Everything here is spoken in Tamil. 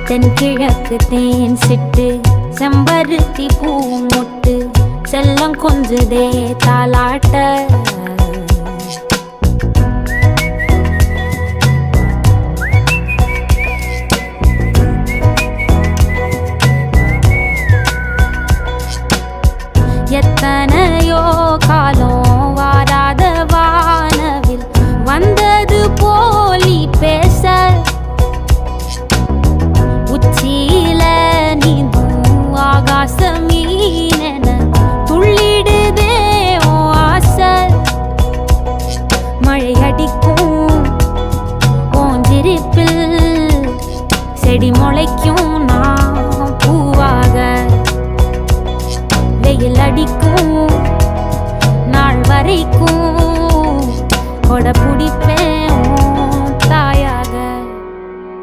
தென்கிழக்கு தேன் சிட்டு செம்பருத்தி பூ முட்டு செல்லம் கொஞ்சுதே தாலாட்ட எத்தனையோ காலம் வாராத வானவில் வந்தது போலி பேச உச்சியில நீந்தும் ஆகாச மீனென துள்ளிடுதே ஓ ஆசை மழை அடிக்கும் ஓஞ்சிருப்பில் செடி முளைக்கும் நான் பூவாக வெயில் அடிக்கும் நாள் வரைக்கும்